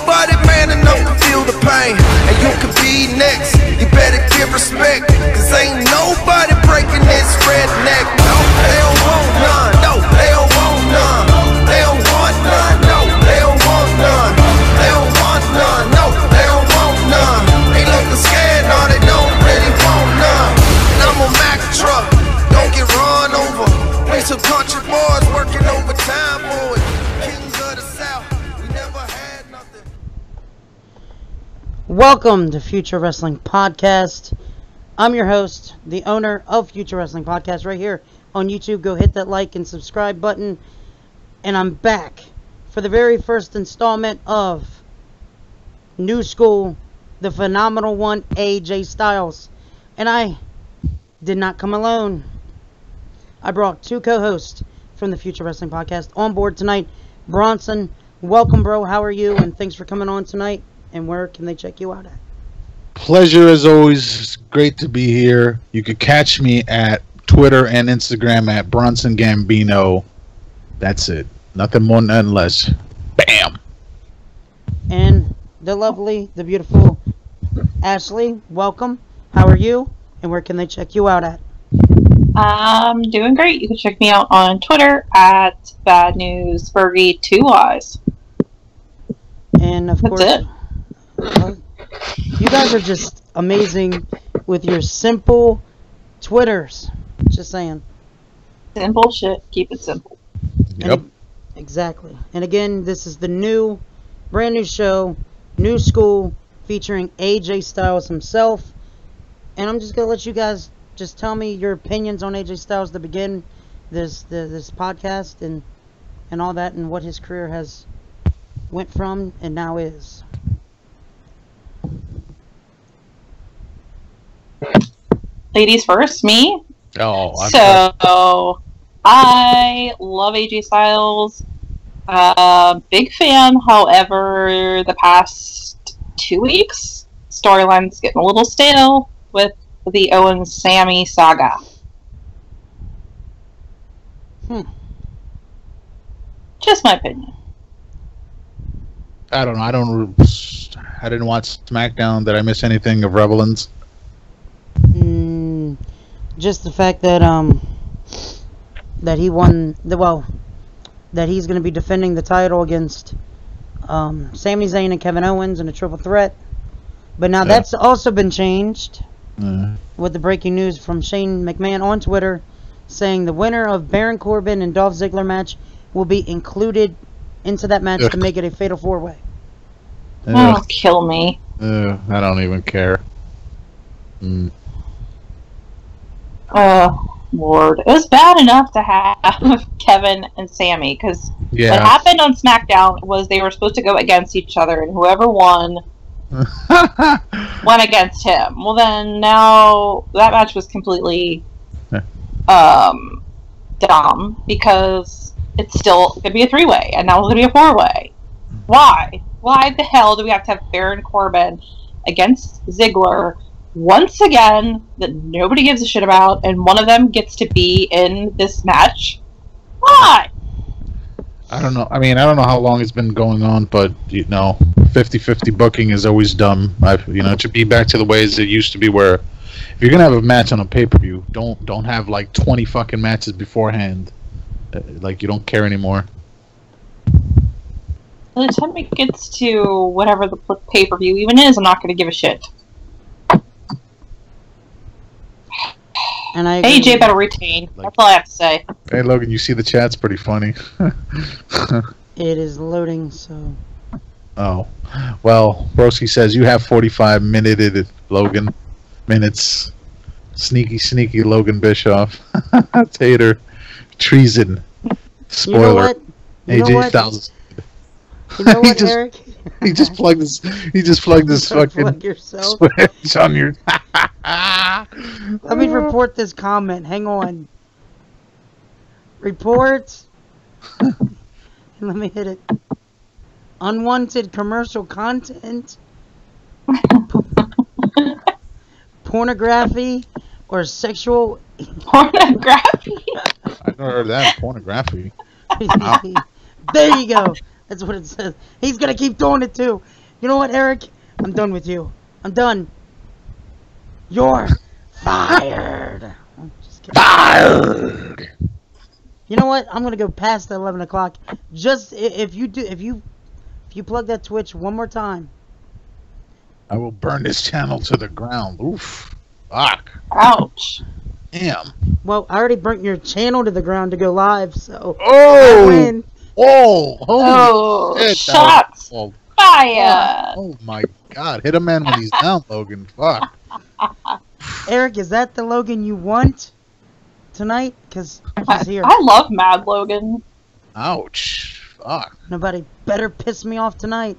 nobody man enough to feel the pain. And you could be next, you better give respect, cause ain't nobody breaking this redneck. No, they don't want none. No, they don't want none. They don't want none. No, they don't want none. They don't want none. No, they don't want none. They looking scared, no, they don't really want none. And I'm a Mack truck, don't get run over. We some country boys working overtime, boys. Kings of the South, we never had nothing. Welcome to Future Wrestling Podcast. I'm your host, the owner of Future Wrestling Podcast, right here on YouTube. Go hit that like and subscribe button. And I'm back for the very first installment of New School, the phenomenal one, AJ Styles. And I did not come alone. I brought two co-hosts from the Future Wrestling Podcast on board tonight. Bronson, welcome, bro. How are you? And thanks for coming on tonight. And where can they check you out at? Pleasure as always. It's great to be here. You can catch me at Twitter and Instagram at Bronson Gambino. That's it. Nothing more, nothing less. Bam! And the lovely, the beautiful Ashley, welcome. How are you? And where can they check you out at? I'm doing great. You can check me out on Twitter at Bad News Fergie 2 Eyes. And of course, you guys are just amazing with your simple Twitters. Just saying. Simple shit. Keep it simple. Yep. Exactly. And again, this is the brand new show, New School, featuring AJ Styles himself. And I'm just going to let you guys just tell me your opinions on AJ Styles to begin this podcast and all that, and what his career has went from and now is. Ladies first, me. Oh, So I love AJ Styles. Big fan. However, the past 2 weeks, storyline's getting a little stale with the Owen-Sammy saga. Just my opinion. I don't know. I didn't watch SmackDown. Did I miss anything of relevance? Just the fact that that he won that he's going to be defending the title against Sami Zayn and Kevin Owens in a triple threat. But now that's also been changed with the breaking news from Shane McMahon on Twitter, saying the winner of Baron Corbin and Dolph Ziggler match will be included into that match to make it a fatal four-way. Oh, kill me. I don't even care. Oh, Lord. It was bad enough to have Kevin and Sammy, because what happened on SmackDown was they were supposed to go against each other, and whoever won went against him. Well, then now that match was completely dumb, because it's still going to be a three-way, and now it's going to be a four-way. Why? Why the hell do we have to have Baron Corbin against Ziggler once again that nobody gives a shit about, and one of them gets to be in this match? Why? I don't know. I mean, I don't know how long it's been going on, but, 50-50 booking is always dumb. It should be back to the ways it used to be, where if you're going to have a match on a pay-per-view, don't have, 20 fucking matches beforehand. You don't care anymore. By the time it gets to whatever the pay-per-view even is, I'm not going to give a shit. And AJ better retain. That's all I have to say. Hey, Logan, you see the chat's pretty funny. It is loading, so... Oh. Well, Broski says, you have 45 Logan. Minutes. Sneaky Logan Bischoff. Tater. Treason. Spoiler. AJ Styles. You know what, Eric? He just plugged this fucking switch on your... Let me report this comment. Hang on. Reports. Let me hit it. Unwanted commercial content. Pornography or sexual... Pornography? I never heard of that. Pornography. There you go. That's what it says. He's going to keep doing it too. You know what, Eric? I'm done with you. I'm done. You're fired. I'm just kidding. Fired. You know what? I'm gonna go past the 11 o'clock. Just if you plug that Twitch one more time. I will burn this channel to the ground. Oof. Fuck. Ouch. Damn. Well, I already burnt your channel to the ground to go live, so I Oh. win. Oh. Oh, Holy shit. shots Oh, fired. oh my God. Hit a man when he's down, Logan. Fuck. Eric, is that the Logan you want tonight? Because he's here. I love Mad Logan. Ouch. Fuck. Nobody better piss me off tonight.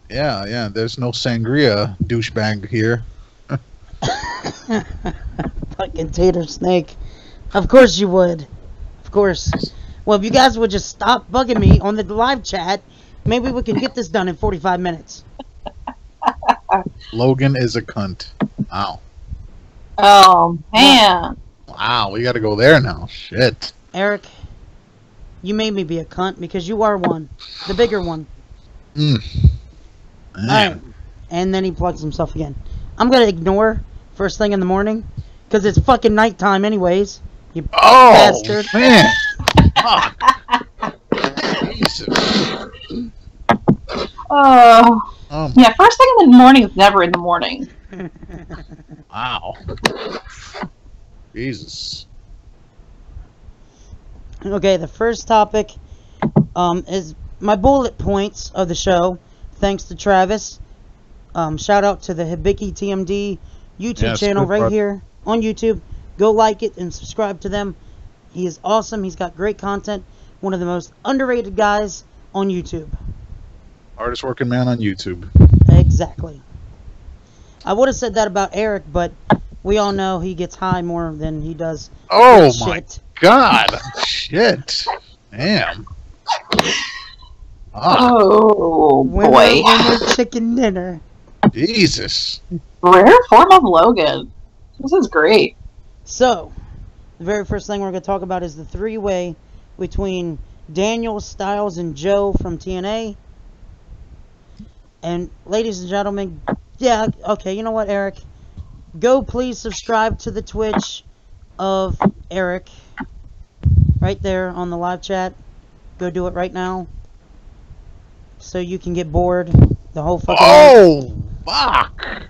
Yeah. There's no sangria douchebag here. Fucking tater snake. Of course you would. Of course. Well, if you guys would just stop bugging me on the live chat, maybe we can get this done in 45 minutes. Logan is a cunt. Wow. Oh, man. Wow, we gotta go there now. Shit. Eric, you made me be a cunt because you are one. The bigger one. Alright. And then he plugs himself again. I'm gonna ignore first thing in the morning because it's fucking nighttime anyways. You bastard. Man. Fuck. Jesus. Yeah, first thing in the morning is never in the morning. Wow. Jesus. Okay, the first topic is my bullet points of the show. Thanks to Travis. Shout out to the Hibiki TMD YouTube channel right here on YouTube. Go like it and subscribe to them. He is awesome. He's got great content. One of the most underrated guys on YouTube. Hardest working man on YouTube. Exactly. I would have said that about Eric, but we all know he gets high more than he does. Oh my shit. God. Shit. Damn. Oh, boy. Winner chicken dinner. Jesus. Rare form of Logan. This is great. So, the very first thing we're going to talk about is the three-way between Daniel, Styles, and Joe from TNA. And, ladies and gentlemen, yeah, okay, you know what, Eric? Go please subscribe to the Twitch of Eric. Right there on the live chat. Go do it right now. So you can get bored the whole fucking night. Fuck.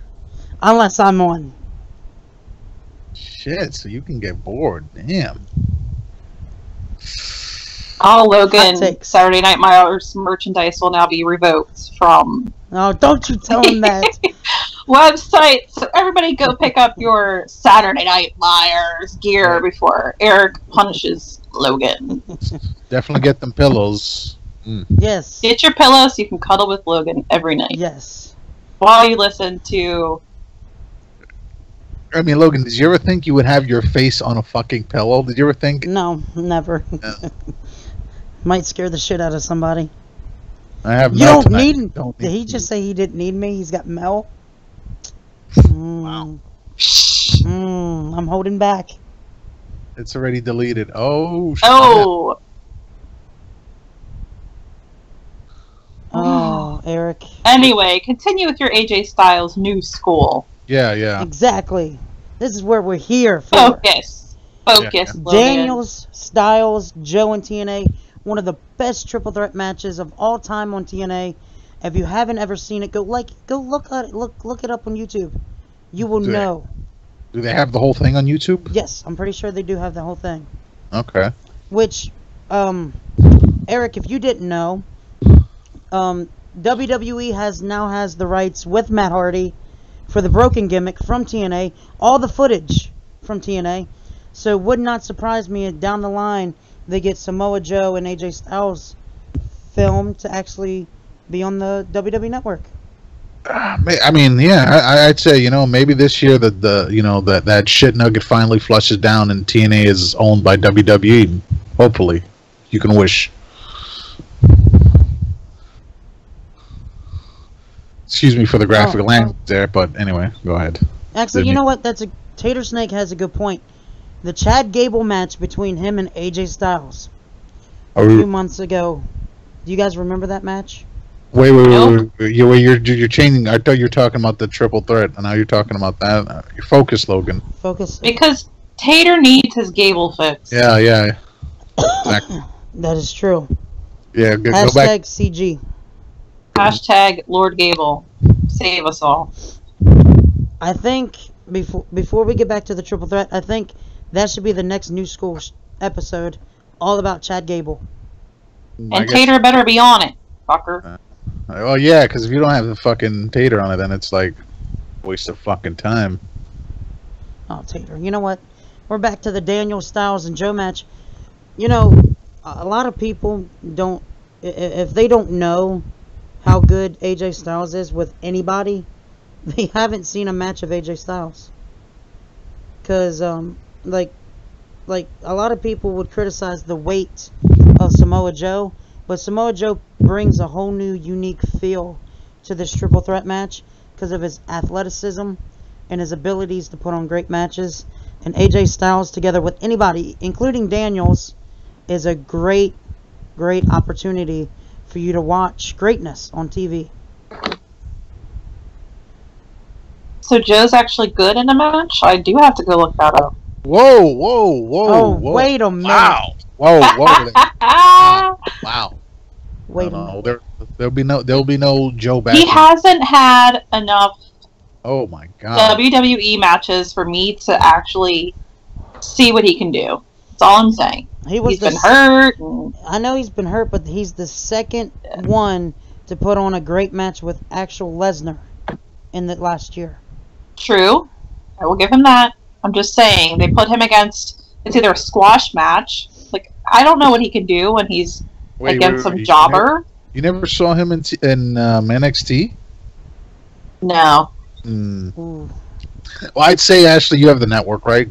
Unless I'm on. Shit, so you can get bored. Damn. All Logan Hot takes. Saturday Night Myers merchandise will now be revoked from Oh, don't you tell him that. website. So everybody go pick up your Saturday Night Myers gear before Eric punishes Logan. Definitely get them pillows. Yes. Get your pillow so you can cuddle with Logan every night. Yes. While you listen to... I mean, Logan, did you ever think you would have your face on a fucking pillow? Did you ever think? No, never. No. Might scare the shit out of somebody. I have You Mel don't tonight. need... Don't Did he need just say he didn't need me? He's got Mel? Wow. I'm holding back. It's already deleted. Oh, shit. Oh! Oh, Eric. Anyway, continue with your AJ Styles new school. Yeah. Exactly. This is where we're here for. Focus. Focus, Yeah. Logan. Daniels, Styles, Joe, and TNA. One of the best triple threat matches of all time on TNA. If you haven't ever seen it, go look at it. Look it up on YouTube. You will know. Do they have the whole thing on YouTube? Yes, I'm pretty sure they do have the whole thing. Okay. Which, Eric, if you didn't know, WWE now has the rights with Matt Hardy for the broken gimmick from TNA, all the footage from TNA. So it would not surprise me if down the line they get Samoa Joe and AJ Styles filmed to actually be on the WWE network. I mean, yeah, I'd say, maybe this year that shit nugget finally flushes down and TNA is owned by WWE. Hopefully, you can wish. Excuse me for the graphic language there, but anyway, go ahead. Actually, you know what? Tater Snake has a good point. The Chad Gable match between him and AJ Styles a few months ago. Do you guys remember that match? You're changing. I thought you were talking about the triple threat, and now you're talking about that. You're focused, Logan. Focus. Because Tater needs his Gable fix. Yeah. Exactly. That is true. Yeah, go Hashtag back. CG. Hashtag Lord Gable. Save us all. I think before we get back to the triple threat, I think that should be the next New School episode, all about Chad Gable. And Tater better be on it, fucker. Well, yeah, because if you don't have the fucking Tater on it, then it's like a waste of fucking time. Oh, Tater. You know what? We're back to the Daniel Styles and Joe match. You know, a lot of people don't, if they don't know how good AJ Styles is with anybody, they haven't seen a match of AJ Styles. Because, like a lot of people would criticize the weight of Samoa Joe, but Samoa Joe brings a whole new unique feel to this triple threat match because of his athleticism and his abilities to put on great matches. And AJ Styles together with anybody, including Daniels, is a great opportunity for you to watch greatness on TV. So Joe's actually good in a match? I do have to go look that up. Whoa. Oh, wait a minute. Wow. Whoa. Wow. Wait a minute. There'll be no Joe back. He hasn't had enough Oh my god. WWE matches for me to actually see what he can do. That's all I'm saying. He's been hurt. I know he's been hurt, but he's the second one to put on a great match with actual Lesnar in the last year. True. I will give him that. I'm just saying, they put him against, it's either a squash match. Like, I don't know what he can do when he's against some jobber. You never saw him in NXT? No. Ooh. Well, I'd say, Ashley, you have the network, right?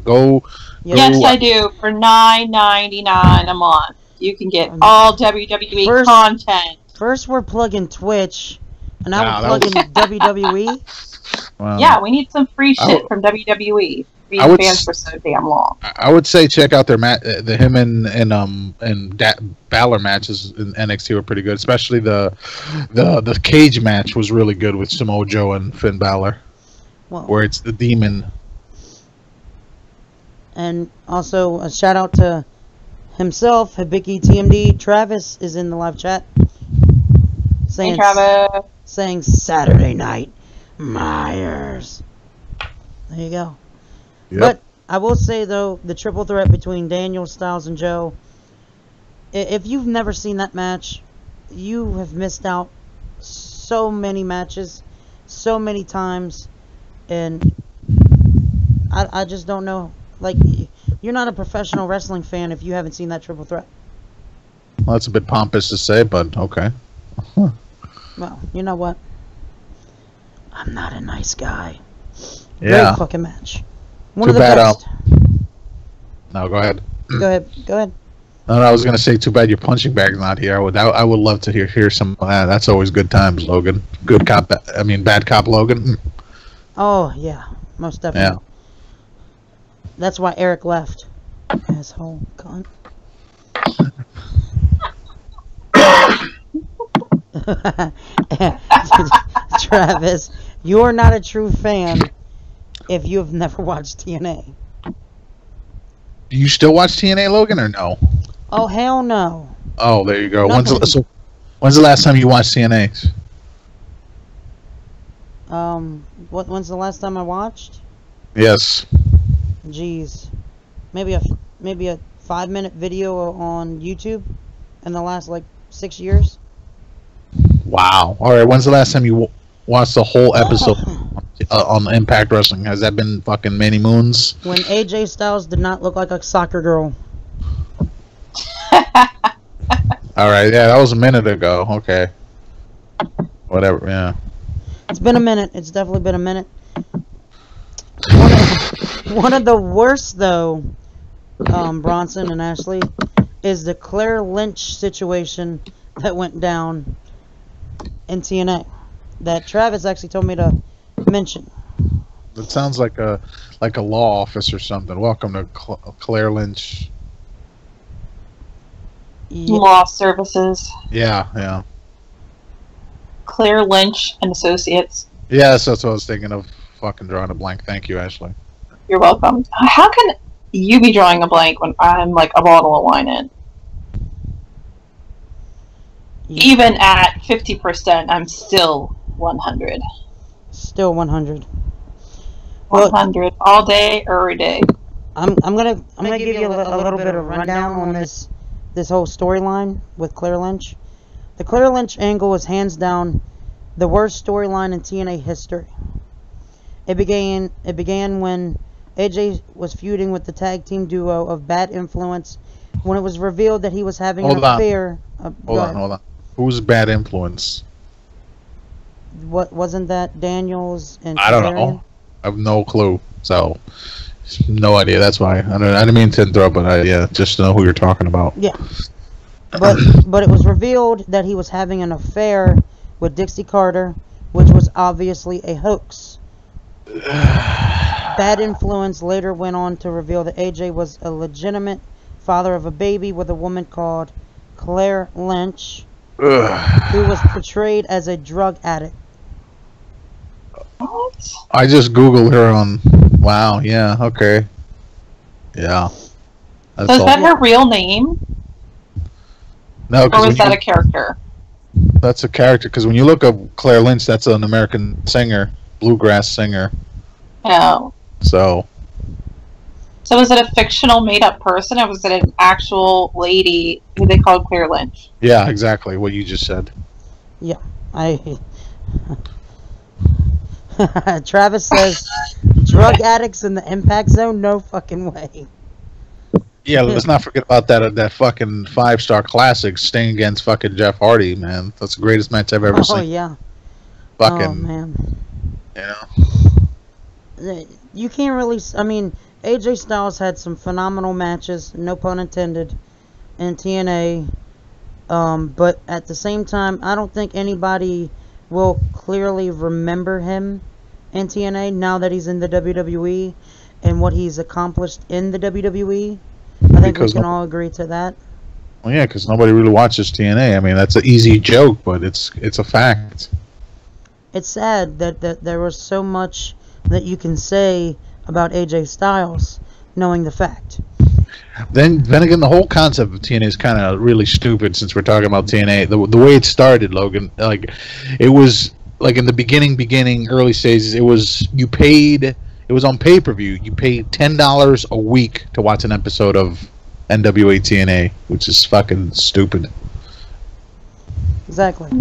Yes, I do. For $9.99 a month, you can get all WWE content. First, we're plugging Twitch, and now we're plugging WWE. Wow. Yeah, we need some free shit from WWE. Being fans for so damn long. I would say check out their him and Balor matches in NXT were pretty good. Especially the cage match was really good with Samoa Joe and Finn Balor, where it's the Demon. And also a shout out to himself, Hibiki TMD. Travis is in the live chat saying, hey, Travis. Saying Saturday Night Myers. There you go. Yep. But I will say, though, the triple threat between Daniel, Styles, and Joe, if you've never seen that match, you have missed out so many matches, so many times, and I just don't know. Like, you're not a professional wrestling fan if you haven't seen that triple threat. Well, that's a bit pompous to say, but okay. Well, you know what? I'm not a nice guy. Yeah. Great fucking match. One too of the bad. best. No, go ahead. Go ahead. No, I was gonna say, too bad your punching bag's not here. I would love to hear some of that. That's always good times, Logan. Good cop. Bad cop, Logan. Oh yeah, most definitely. Yeah. That's why Eric left. Asshole cunt. Travis, you're not a true fan if you have never watched TNA. Do you still watch TNA, Logan, or no? Oh, hell no. Oh, there you go. When's the last time you watched TNA? When's the last time I watched? Yes. Jeez. Maybe a 5-minute video on YouTube in the last, 6 years. Wow. All right, when's the last time you watched the whole episode on Impact Wrestling? Has that been fucking many moons? When AJ Styles did not look like a soccer girl. All right, yeah, that was a minute ago. Okay. Whatever, yeah. It's been a minute. It's definitely been a minute. One of the worst, though, Bronson and Ashley, is the Claire Lynch situation that went down in TNA that Travis actually told me to mention. It sounds like a law office or something. Welcome to Claire Lynch. Law services. Yeah. Claire Lynch and Associates. Yes, that's what I was thinking of. Fucking drawing a blank. Thank you, Ashley. You're welcome. How can you be drawing a blank when I'm like a bottle of wine in? Even at 50%, I'm still 100. Still 100. 100 all day, every day. I'm gonna give you a little bit of rundown on this whole storyline with Claire Lynch. The Claire Lynch angle is hands down the worst storyline in TNA history. It began when AJ was feuding with the tag team duo of Bad Influence when it was revealed that he was having an affair. Hold on. Who's Bad Influence? What wasn't that Daniels and I don't know. I have no clue. So no idea. That's why I didn't mean to interrupt, but just to know who you're talking about. Yeah. But it was revealed that he was having an affair with Dixie Carter, which was obviously a hoax. Bad Influence later went on to reveal that AJ was a legitimate father of a baby with a woman called Claire Lynch, who was portrayed as a drug addict. What? I just Googled her on... Wow, yeah, okay. Yeah. That's So is that her real name? No, or was that a character? That's a character, because when you look up Claire Lynch, that's an American singer, bluegrass singer. Oh. So was it a fictional made-up person, or was it an actual lady who they called Claire Lynch? Yeah, exactly what you just said. Yeah, Travis says, drug addicts in the impact zone? No fucking way. Yeah, let's not forget about that fucking 5-star classic, Sting against fucking Jeff Hardy, man. That's the greatest match I've ever seen. Oh, yeah. Fucking, oh, man. You know? You can't really... I mean, AJ Styles had some phenomenal matches, no pun intended, in TNA. But at the same time, I don't think anybody will clearly remember him in TNA now that he's in the WWE and what he's accomplished in the WWE. I think we can all agree to that. Well, yeah, because nobody really watches TNA. I mean, that's an easy joke, but it's a fact. It's sad that there was so much that you can say about AJ Styles, knowing the fact. Then again, the whole concept of TNA is kind of really stupid since we're talking about TNA. The way it started, Logan, like, it was like in the beginning, early stages, it was on pay-per-view. You paid $10 a week to watch an episode of NWA TNA, which is fucking stupid. Exactly.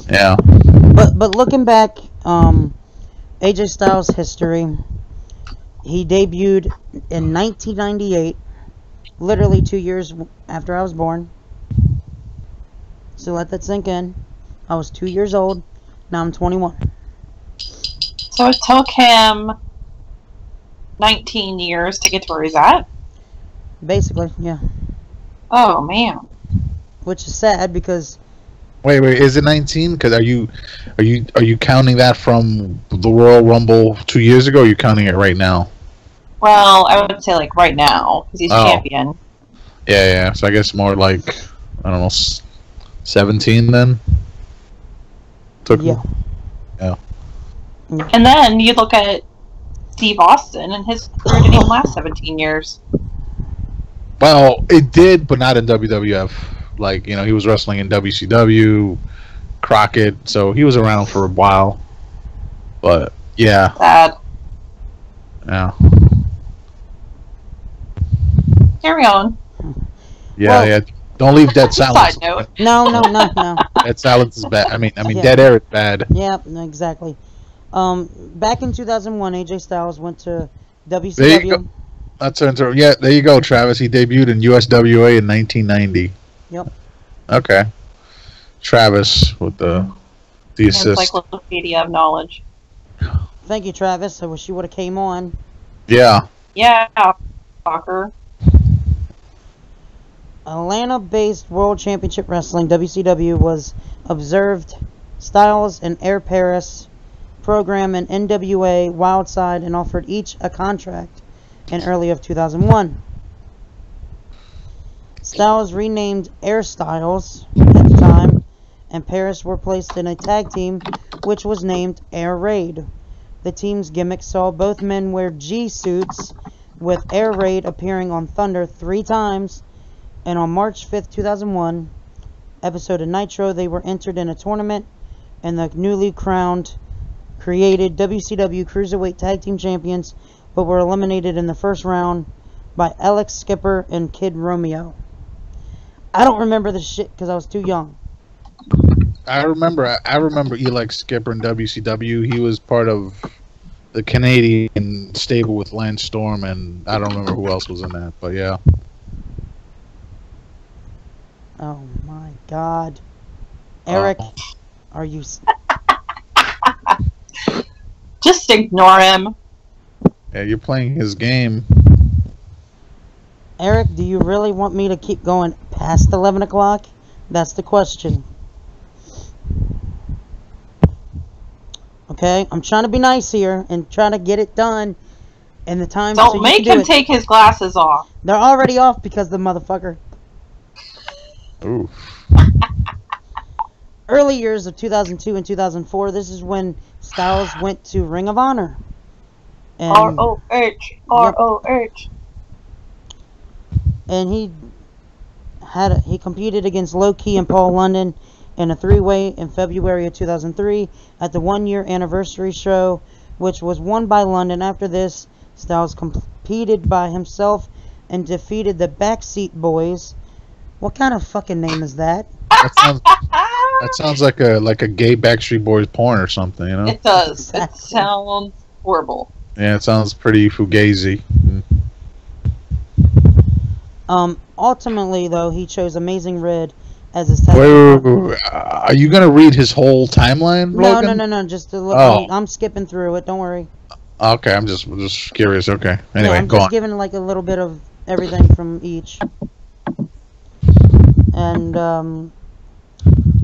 Yeah. But looking back, AJ Styles' history, he debuted in 1998, literally 2 years after I was born. So let that sink in. I was 2 years old. Now I'm 21. So it took him 19 years to get to where he's at? Basically, yeah. Oh, man. Which is sad because... Wait, is it 19? Because are you counting that from the Royal Rumble 2 years ago, or are you counting it right now? Well, I would say, like, right now, because he's champion. Yeah, so I guess more like, I don't know, 17 then? Yeah. And then you look at Steve Austin, and his career didn't even last 17 years. Well, it did, but not in WWF. Like, he was wrestling in WCW, Crockett, so he was around for a while. But, yeah. Sad. Yeah. Carry on. Yeah. Don't leave dead silence. Side note. No. Dead silence is bad. I mean, dead air is bad. Yeah, exactly. Back in 2001, AJ Styles went to WCW. There you go. Yeah, there you go, Travis. He debuted in USWA in 1990. Yep. Okay. Travis with the assist. Encyclopedia of knowledge. Thank you, Travis. I wish you would have came on. Yeah. Yeah, fucker. Atlanta-based World Championship Wrestling, WCW, was observed Styles and Air Paris program in NWA Wildside and offered each a contract in early of 2001. Styles, renamed Air Styles at the time, and Paris were placed in a tag team which was named Air Raid. The team's gimmick saw both men wear G-suits, with Air Raid appearing on Thunder 3 times, and on March 5th, 2001, episode of Nitro, they were entered in a tournament and the newly created WCW Cruiserweight Tag Team Champions, but were eliminated in the first round by Alex Skipper and Kid Romeo. I don't remember this shit because I was too young. I remember Alex Skipper in WCW. He was part of the Canadian stable with Lance Storm, and I don't remember who else was in that, but yeah. Oh my God. Eric, are you... Just ignore him. Yeah, you're playing his game. Eric, do you really want me to keep going past 11 o'clock? That's the question. Okay, I'm trying to be nice here and trying to get it done in the time. Don't make him take his glasses off. They're already off because of the motherfucker. Ooh. Early years of 2002 and 2004, this is when Styles went to Ring of Honor. R-O-H. R-O-H. And he competed against Low Key and Paul London in a 3-way in February of 2003 at the 1-year anniversary show, which was won by London. After this, Styles competed by himself and defeated the Backseat Boys. What kind of fucking name is that? That sounds like a gay Backstreet Boys porn or something, you know? It does. Exactly. It sounds horrible. Yeah, it sounds pretty fugazi. Ultimately, though, he chose Amazing Red as his tag team. Wait. Are you gonna read his whole timeline, Logan? No. Just a little. I'm skipping through it. Don't worry. Okay, I'm just curious. Okay. Anyway, I'm go just on. giving like a little bit of everything from each. And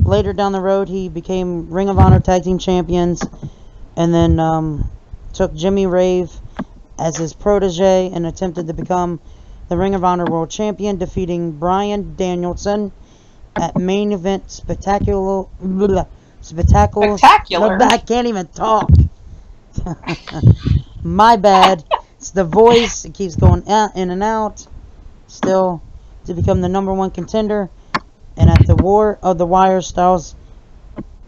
later down the road, he became Ring of Honor Tag Team Champions, and then took Jimmy Rave as his protege and attempted to become the Ring of Honor World Champion, defeating Bryan Danielson at Main Event Spectacular. I can't even talk. My bad. It's the voice. It keeps going in and out. Still to become the #1 contender. And at the War of the Wire, Styles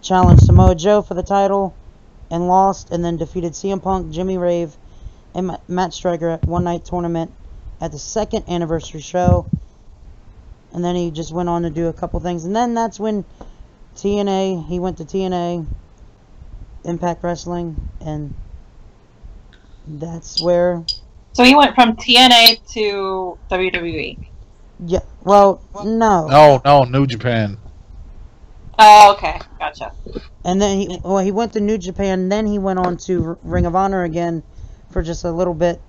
challenged Samoa Joe for the title and lost, and then defeated CM Punk, Jimmy Rave, and Matt Striker at One Night Tournament at the 2nd anniversary show. And then he just went on to do a couple things. And then that's when TNA, he went to TNA, Impact Wrestling, and that's where... So he went from TNA to WWE. Yeah, well, no. No, New Japan. Oh, okay, gotcha. And then he went to New Japan, then he went on to Ring of Honor again for just a little bit.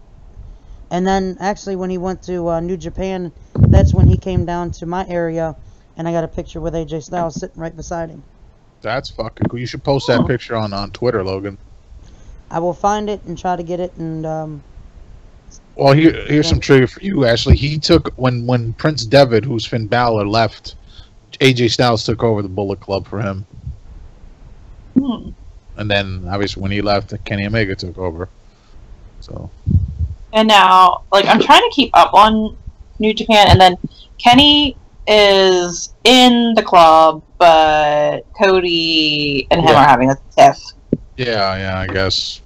And then, actually, when he went to New Japan, that's when he came down to my area, and I got a picture with AJ Styles sitting right beside him. That's fucking cool. You should post that picture on Twitter, Logan. I will find it and try to get it, and... Well, here's some trivia for you, Ashley. He took, when Prince Devitt, who's Finn Balor, left, AJ Styles took over the Bullet Club for him. And then, obviously, when he left, Kenny Omega took over. So... And now, like, I'm trying to keep up on New Japan, and then Kenny is in the club, but Cody and him are having a tiff. Yeah, I guess.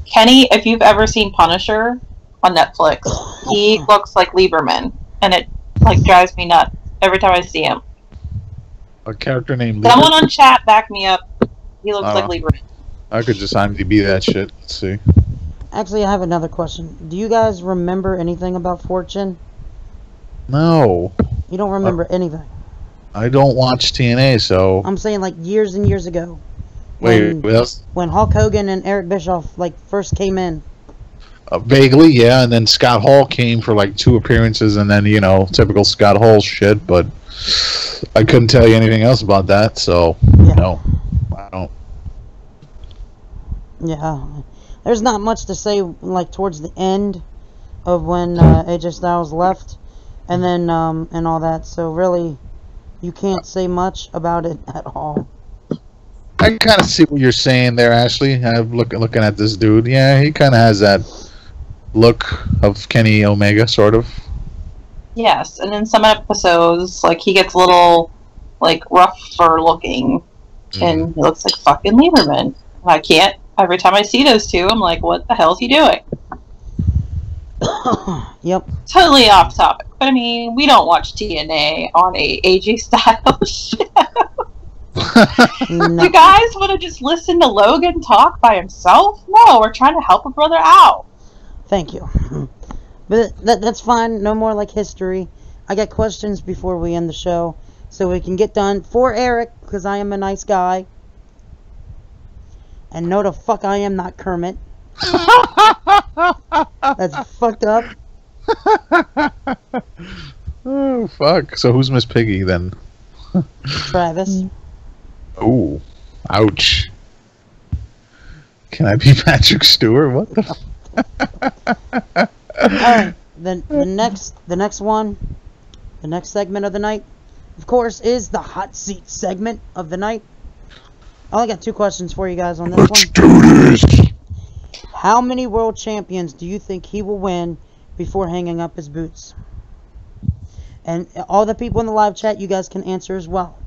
Kenny, if you've ever seen Punisher on Netflix, he looks like Lieberman, and it, like, drives me nuts every time I see him. A character named Lieberman? Someone on chat back me up. He looks like Lieberman. I could just IMDb that shit. Let's see. Actually, I have another question. Do you guys remember anything about Fortune? No. You don't remember anything? I don't watch TNA, so... I'm saying like years and years ago. Wait, what else? When Hulk Hogan and Eric Bischoff like first came in. Vaguely, yeah, and then Scott Hall came for like 2 appearances, and then, you know, typical Scott Hall shit, but I couldn't tell you anything else about that, so, no, I don't. Yeah. There's not much to say, like, towards the end of when AJ Styles left, and then, and all that, so really, you can't say much about it at all. I kind of see what you're saying there, Ashley. I'm looking at this dude. Yeah, he kind of has that look of Kenny Omega, sort of. Yes, and in some episodes, like, he gets a little, like, rougher looking, and he looks like fucking Lieberman. I can't, every time I see those two, I'm like, what the hell is he doing? Yep. Totally off topic, but I mean, we don't watch TNA on a AJ Styles show. No. You guys want to just listen to Logan talk by himself? No, we're trying to help a brother out. Thank you. But that's fine. No more like history. I got questions before we end the show, so we can get done. For Eric, because I am a nice guy. And no, the fuck I am not Kermit. That's fucked up. Oh, fuck. So who's Miss Piggy, then? Travis. Oh, ouch. Can I be Patrick Stewart? What the Alright, the next one, the next segment of the night, of course, is the hot seat segment of the night. I only got 2 questions for you guys on this one. Let's do this! How many world champions do you think he will win before hanging up his boots? And all the people in the live chat, you guys can answer as well.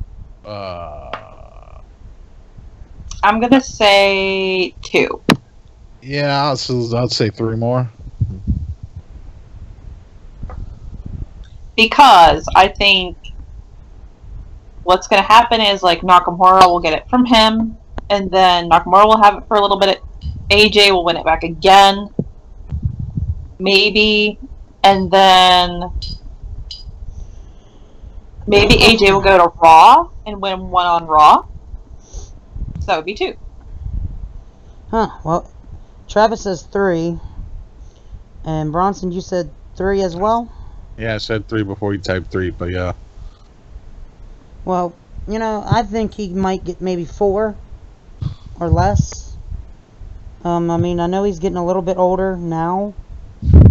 I'm gonna say 2. Yeah, I'll say 3 more. Because I think what's going to happen is, like, Nakamura will get it from him, and then Nakamura will have it for a little bit. AJ will win it back again, maybe, and then maybe AJ will go to Raw and win one on Raw. So that would be 2. Huh, well, Travis says 3. And Bronson, you said 3 as well? Yeah, I said 3 before you typed 3, but yeah. Well, you know, I think he might get maybe 4 or less. I mean, I know he's getting a little bit older now.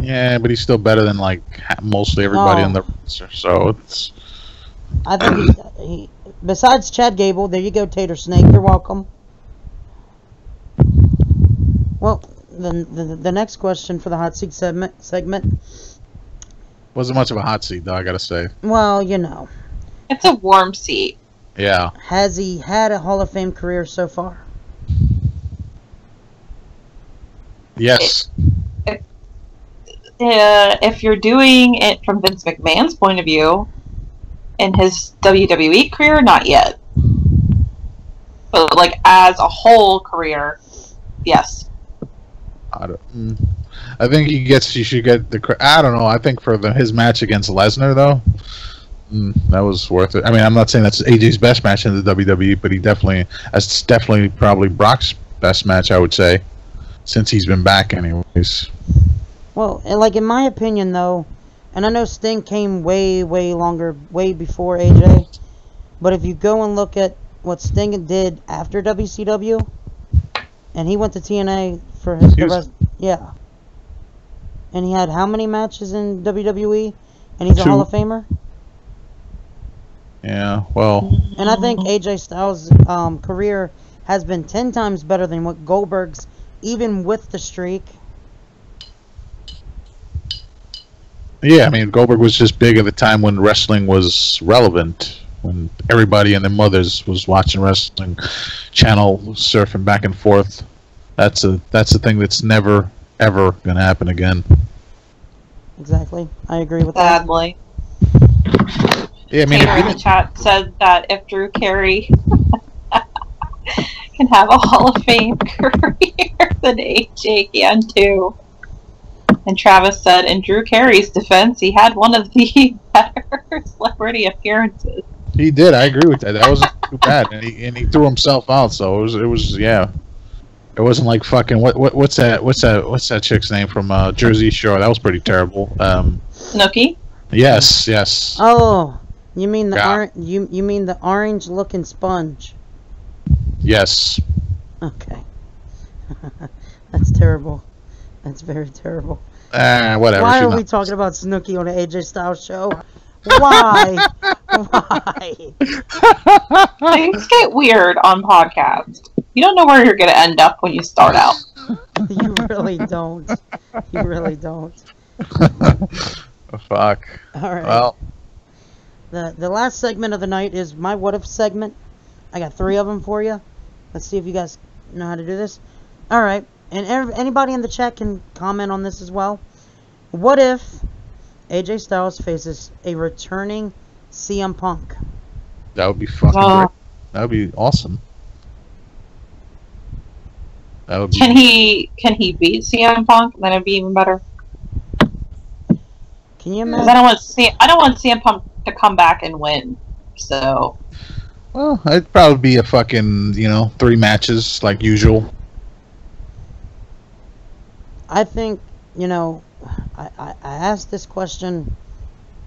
Yeah, but he's still better than, like, mostly everybody in the roster, so it's... I think he besides Chad Gable, there you go, Tater Snake, you're welcome. Well, the next question for the hot seat segment. Wasn't much of a hot seat, though, I gotta say. Well, you know. It's a warm seat. Yeah. Has he had a Hall of Fame career so far? Yes. If you're doing it from Vince McMahon's point of view, in his WWE career, not yet. But, like, as a whole career, yes. I think he should get the... I don't know. I think for his match against Lesnar, though, that was worth it. I mean, I'm not saying that's AJ's best match in the WWE, but that's definitely probably Brock's best match, I would say, since he's been back anyways. Well, like, in my opinion, though, and I know Sting came way before AJ, but if you go and look at what Sting did after WCW, and he went to TNA for the rest, yeah. And he had how many matches in WWE? And he's 2. a Hall of Famer? Yeah, well... And I think AJ Styles' career has been 10 times better than what Goldberg's, even with the streak. Yeah, I mean, Goldberg was just big at the time when wrestling was relevant. When everybody and their mothers was watching wrestling, channel surfing back and forth. That's a thing that's never, ever going to happen again. Exactly. I agree with that. Sadly. Yeah, I mean, Taylor in the chat said that if Drew Carey can have a Hall of Fame career, then AJ can too. And Travis said, in Drew Carey's defense, he had one of the better celebrity appearances. He did. I agree with that. That wasn't too bad, and he threw himself out. So it was yeah. It wasn't like fucking what's that chick's name from Jersey Shore? That was pretty terrible. Snooki? Yes. Oh, you mean the you mean the orange looking sponge? Yes. Okay. That's terrible. That's very terrible. Whatever. Why are we talking about Snooki on an AJ Styles show? Why? Why? Things get weird on podcasts. You don't know where you're going to end up when you start out. You really don't. You really don't. Fuck. All right. Well, The last segment of the night is my what if segment. I got 3 of them for you. Let's see if you guys know how to do this. All right. And anybody in the chat can comment on this as well. What if AJ Styles faces a returning CM Punk? that would be fucking great. That would be awesome. That would be. Can he beat CM Punk? Then it'd be even better. Can you 'Cause imagine? I don't want CM Punk to come back and win. So Well, it'd probably be a fucking 3 matches like usual. I think, I asked this question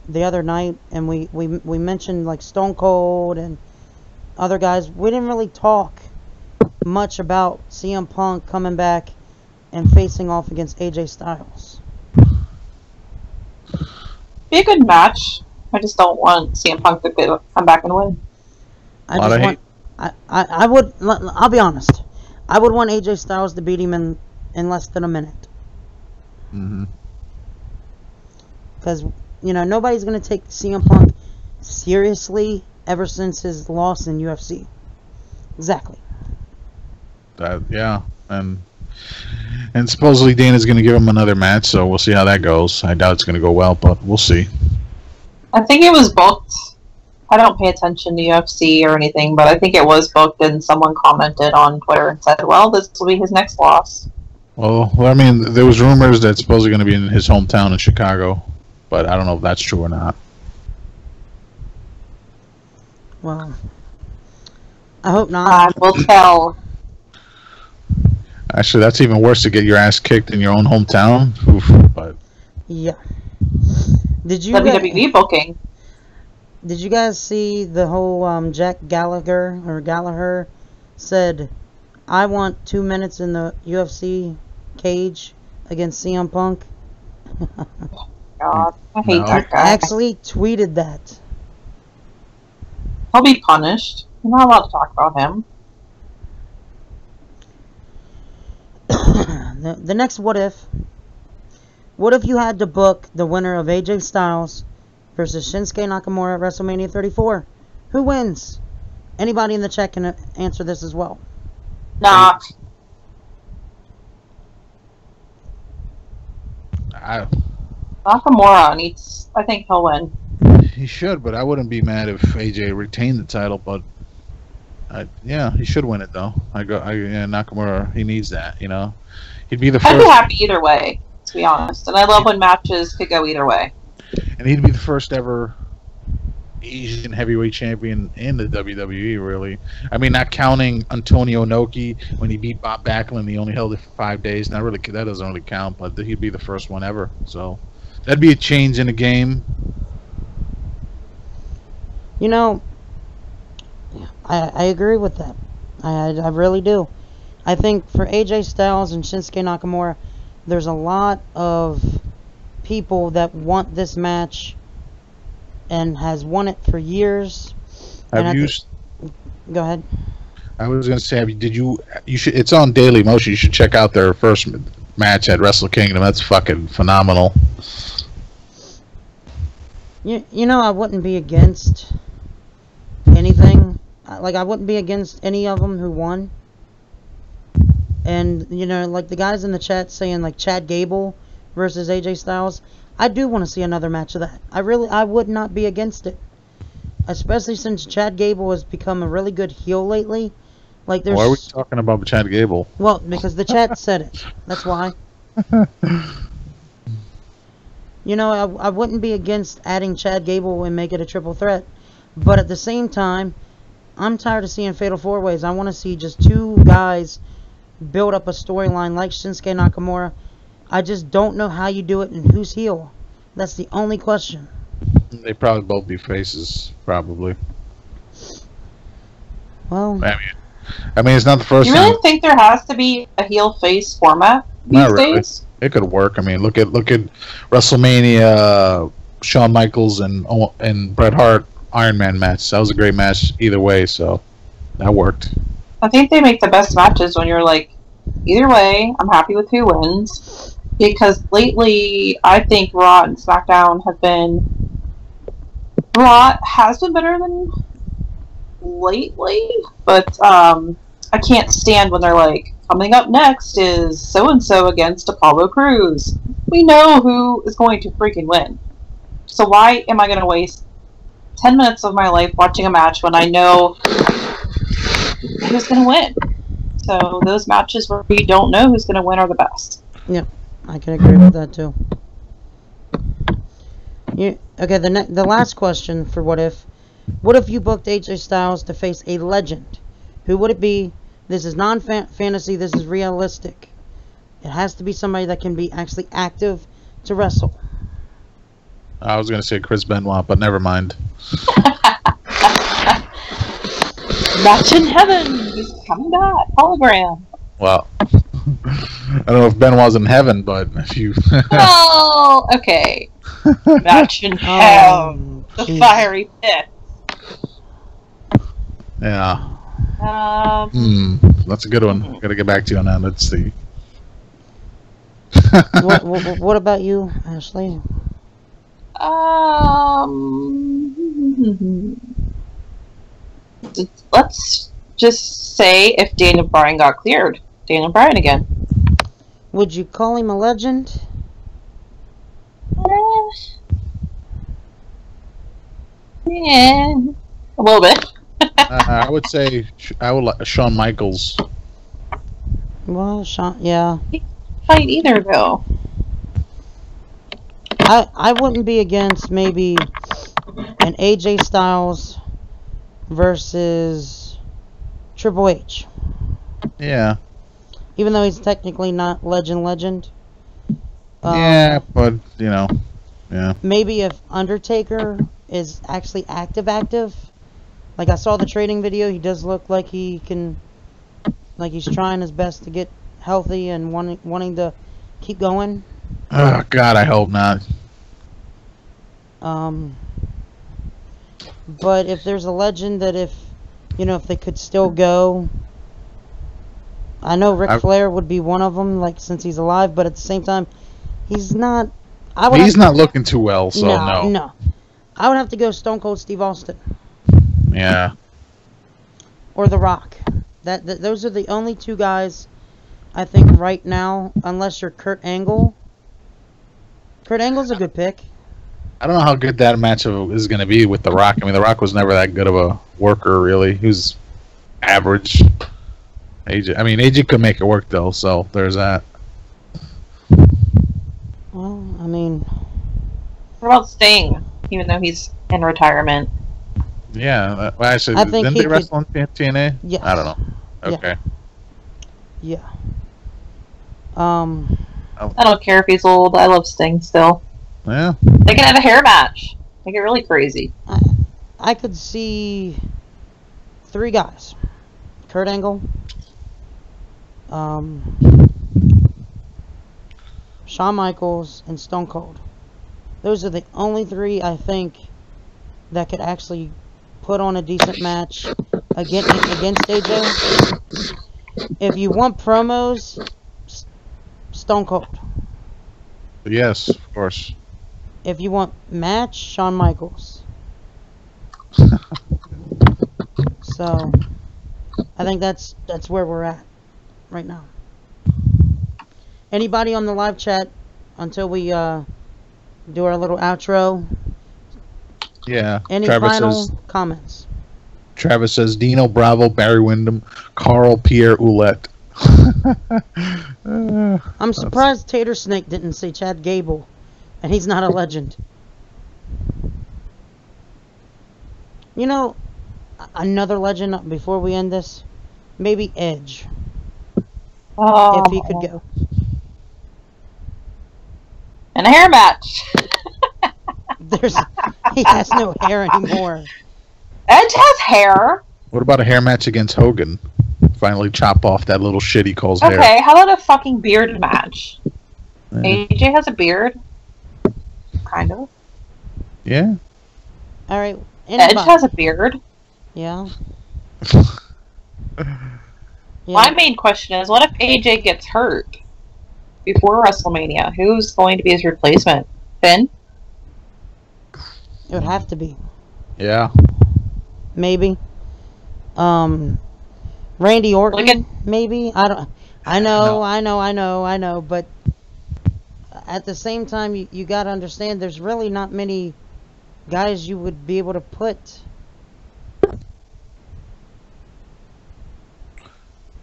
the other night, and we mentioned like Stone Cold and other guys. We didn't really talk much about CM Punk coming back and facing off against AJ Styles. be a good match. I just don't want CM Punk to come back and win. I'll be honest. I would want AJ Styles to beat him in less than a minute. Mm-hmm. Because, nobody's going to take CM Punk seriously ever since his loss in UFC. Exactly. Yeah, and supposedly Dana's going to give him another match, so we'll see how that goes. I doubt it's going to go well, but we'll see. I think it was booked. I don't pay attention to UFC or anything, but I think it was booked, and someone commented on Twitter and said, well, this will be his next loss. Well, I mean, there was rumors that it's supposedly going to be in his hometown in Chicago, but I don't know if that's true or not. Well, I hope not. We'll tell. Actually, that's even worse to get your ass kicked in your own hometown. Oof, but Yeah. Did you WWE booking. Did you guys see the whole Jack Gallagher said, I want 2 minutes in the UFC cage against CM Punk? God, I hate No. that guy. Actually tweeted that. He'll be punished. You're not allowed to talk about him. The next what if you had to book the winner of AJ Styles versus Shinsuke Nakamura at WrestleMania 34? Who wins? Anybody in the chat can answer this as well. Nah. Nakamura needs. I think he'll win. He should, but I wouldn't be mad if AJ retained the title. But yeah, he should win it though. Nakamura, he needs that. He'd be the first. I'd be happy either way, to be honest. And I love when matches could go either way. And he'd be the first ever Asian heavyweight champion in the WWE, really. I mean, not counting Antonio Inoki when he beat Bob Backlund. He only held it for 5 days. Not really, that doesn't really count, but he'd be the first one ever. So that'd be a change in the game. I agree with that. I really do. I think for AJ Styles and Shinsuke Nakamura, there's a lot of people that want this match and has won it for years. Go ahead. I was going to say, you should. It's on Daily Motion. You should check out their first match at Wrestle Kingdom. That's fucking phenomenal. I wouldn't be against anything. I wouldn't be against any of them who won. And, like the guys in the chat saying, like, Chad Gable versus AJ Styles, I do want to see another match of that. I would not be against it. Especially since Chad Gable has become a really good heel lately. Like, there's... Why are we talking about Chad Gable? Well, because the chat said it. That's why. I wouldn't be against adding Chad Gable and make it a triple threat. But at the same time, I'm tired of seeing Fatal 4-Ways. I want to see just 2 guys build up a storyline like Shinsuke Nakamura. I just don't know how you do it and who's heel. That's the only question. They probably both be faces, probably. Well, I mean, it's not the first You time. really think there has to be a heel face format these Not really. days? It could work. I mean, look at WrestleMania. Shawn Michaels and Bret Hart Iron Man match. That was a great match either way, so that worked. I think they make the best matches when you're like, either way, I'm happy with who wins. Because lately, I think Raw and SmackDown have been... Raw has been better than lately, but I can't stand when they're like, coming up next is so-and-so against Apollo Crews. We know who is going to freaking win. So why am I going to waste 10 minutes of my life watching a match when I know who's going to win? So those matches where we don't know who's going to win are the best. Yep, I can agree with that too. Okay, the last question for What If. What if you booked AJ Styles to face a legend? Who would it be? This is non-fantasy, this is realistic. It has to be somebody that can be actually active to wrestle. I was going to say Chris Benoit, but never mind. Match in heaven! He's coming back. Hologram. Well, I don't know if Benoit's in heaven, but if you... Oh, okay. Match in hell. The fiery pit. Yeah. That's a good one. Got to get back to you on that. Let's see. What about you, Ashley? Let's just say if Daniel Bryan got cleared. Daniel Bryan again. Would you call him a legend? Yeah, a little bit. I would say I would like Shawn Michaels. Well, Shawn, yeah. He can't fight either, though. I wouldn't be against maybe an AJ Styles versus Triple H. Yeah. Even though he's technically not legend. Yeah, but, you know, yeah. Maybe if Undertaker is actually active. Like I saw the training video, he does look like he can, like he's trying his best to get healthy and wanting to keep going. Oh, God, I hope not. But if there's a legend that if they could still go, I know Ric Flair would be one of them, like since he's alive, but at the same time, he's not. He's not looking too well, so no. No. I would have to go Stone Cold Steve Austin. Yeah. Or The Rock. Those are the only two guys I think right now, unless you're Kurt Angle. Kurt Angle's a good pick. I don't know how good that match is going to be with The Rock. I mean, The Rock was never that good of a worker, really. He was average. AJ could make it work, though, so there's that. Well, I mean... What about Sting, even though he's in retirement? Yeah, actually, I think didn't they wrestle on TNA? Yes. I don't know. Okay. Yeah. I don't care if he's old. I love Sting still. Yeah. They can have a hair match. Make it really crazy. I could see 3 guys. Kurt Angle. Shawn Michaels and Stone Cold. Those are the only 3 I think that could actually put on a decent match against AJ. If you want promos, Stone Cold. Yes, of course. If you want match, Shawn Michaels. So, I think that's where we're at right now. Anybody on the live chat until we do our little outro? Yeah. Any Travis final comments? Travis says Dino Bravo, Barry Windham, Carl Pierre Ouellette. I'm surprised Tater Snake didn't say Chad Gable, and he's not a legend. You know, another legend before we end this, maybe Edge, if he could go. And a hair match. He has no hair anymore. Edge has hair. What about a hair match against Hogan? Finally chop off that little shit he calls hair. Okay, how about a fucking beard match? Yeah. AJ has a beard. Kind of. Yeah. Alright, Edge has a beard. Yeah. My main question is, what if AJ gets hurt before WrestleMania? Who's going to be his replacement? Finn? It would have to be. Yeah. Maybe. Randy Orton, maybe. I know, but at the same time, you got to understand there's really not many guys you would be able to put.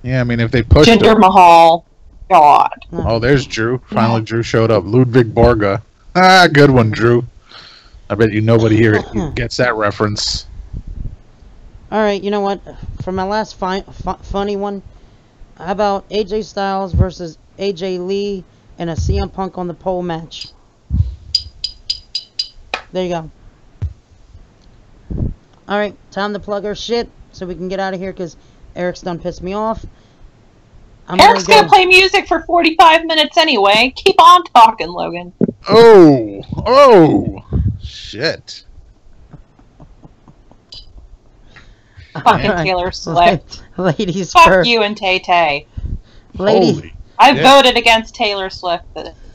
Yeah, I mean, if they pushed Jinder Mahal. God. Oh, there's Drew. Finally, Drew showed up. Ludwig Borga. Ah, good one, Drew. I bet you nobody here gets that reference. All right, you know what? For my last funny one, how about AJ Styles versus AJ Lee in a CM Punk on the pole match? There you go. All right, time to plug our shit so we can get out of here because Eric's done pissed me off. Eric's gonna play music for 45 minutes anyway. Keep on talking, Logan. Oh, shit. Fucking Taylor Swift. Ladies Fuck first. you and Tay Tay. I voted against Taylor Swift,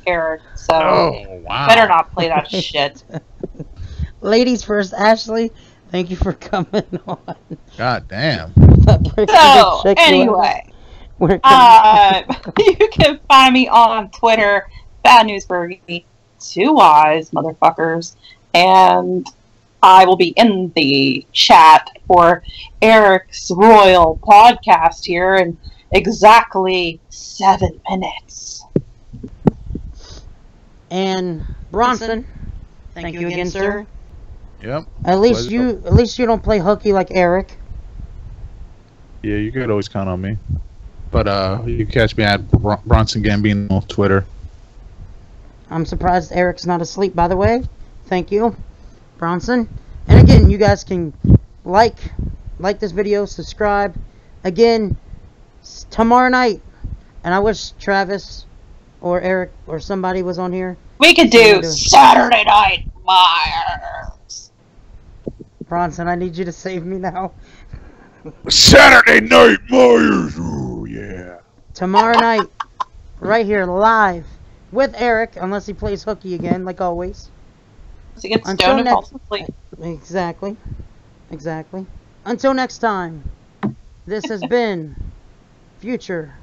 Eric, so better not play that shit. Ladies first, Ashley. Thank you for coming on. God damn. So, anyway, you can find me on Twitter, Bad News Bergie, 2 Y's, motherfuckers, and I will be in the chat for Eric's Royal podcast here in exactly 7 minutes. And Bronson, thank you again, sir. Yep. At least you don't play hooky like Eric. Yeah, you could always count on me. But you can catch me at Bronson Gambino on Twitter. I'm surprised Eric's not asleep, by the way. Thank you, Bronson. And again, you guys can like this video, subscribe. Again, tomorrow night, and I wish Travis or Eric or somebody was on here. We could do Saturday Night Myers. Bronson, I need you to save me now. Saturday Night Myers. Ooh, yeah. Tomorrow night, right here, live with Eric, unless he plays hooky again, like always. He gets stoned and falls asleep. Exactly. Until next time, this has been Future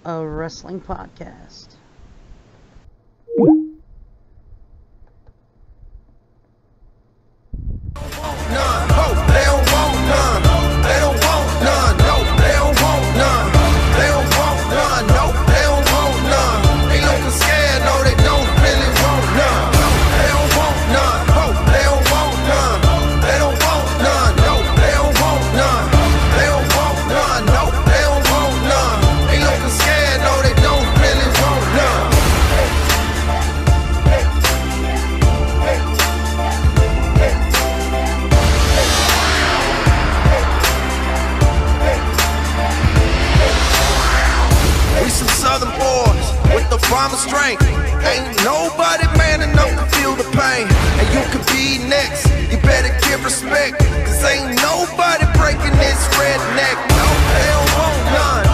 of Wrestling Podcast. None. Oh, they don't want none. They don't want none. No, they don't want none. They don't want none. No, they don't want none. Ain't no scared. No, they don't really want none. They don't want none. Oh, they don't want none. They don't want none. No, they don't want none. They don't want none. No, they don't want none. Ain't no scared. No, they don't really want none. We some southern boys with the farmer strength. Ain't nobody man enough to feel the pain. And you could be next, you better give respect. Cause ain't nobody breaking this redneck. No, they don't want none.